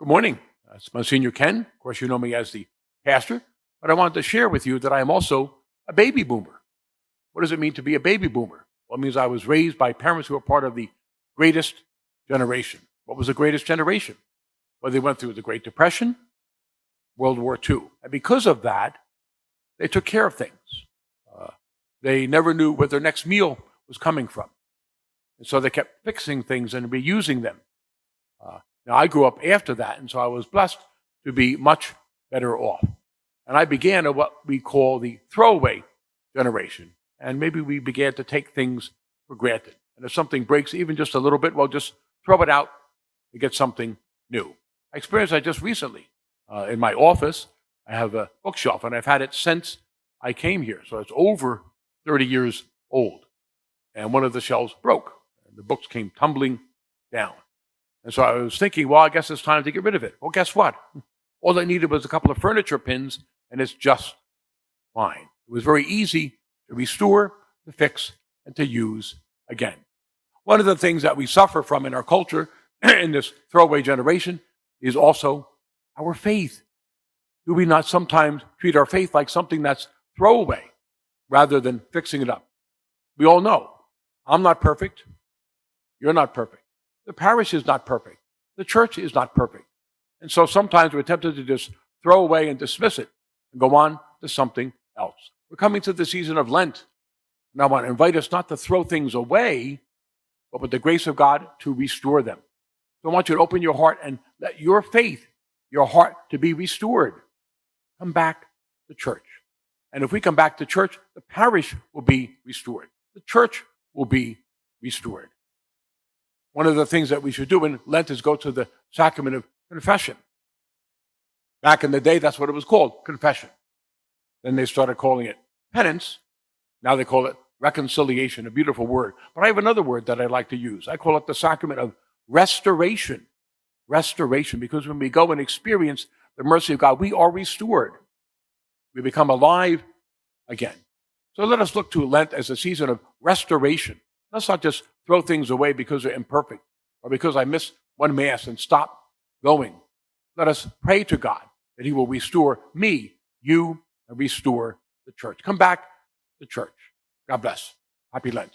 Good morning. It's Msgr Ken. Of course, you know me as the pastor, but I wanted to share with you that I am also a baby boomer. What does it mean to be a baby boomer? Well, it means I was raised by parents who were part of the greatest generation. What was the greatest generation? Well, they went through the Great Depression, World War II. And because of that, they took care of things. They never knew where their next meal was coming from. And so they kept fixing things and reusing them. Now, I grew up after that, and so I was blessed to be much better off. And I began at what we call the throwaway generation. And maybe we began to take things for granted. And if something breaks even just a little bit, well, just throw it out and get something new. I experienced that just recently. In my office, I have a bookshelf, and I've had it since I came here. So it's over 30 years old. And one of the shelves broke, and the books came tumbling down. And so I was thinking, well, I guess it's time to get rid of it. Well, guess what? All I needed was a couple of furniture pins, and it's just fine. It was very easy to restore, to fix, and to use again. One of the things that we suffer from in our culture, in this throwaway generation, is also our faith. Do we not sometimes treat our faith like something that's throwaway rather than fixing it up? We all know I'm not perfect. You're not perfect. The parish is not perfect. The church is not perfect. And so sometimes we're tempted to just throw away and dismiss it and go on to something else. We're coming to the season of Lent. And I want to invite us not to throw things away, but with the grace of God to restore them. So I want you to open your heart and let your faith, your heart, to be restored. Come back to church. And if we come back to church, the parish will be restored. The church will be restored. One of the things that we should do in Lent is go to the sacrament of confession. Back in the day, that's what it was called, confession. Then they started calling it penance. Now they call it reconciliation, a beautiful word. But I have another word that I like to use. I call it the sacrament of restoration. Restoration, because when we go and experience the mercy of God, we are restored. We become alive again. So let us look to Lent as a season of restoration. Let's not just throw things away because they're imperfect or because I missed one Mass and stop going. Let us pray to God that He will restore me, you, and restore the church. Come back to church. God bless. Happy Lent.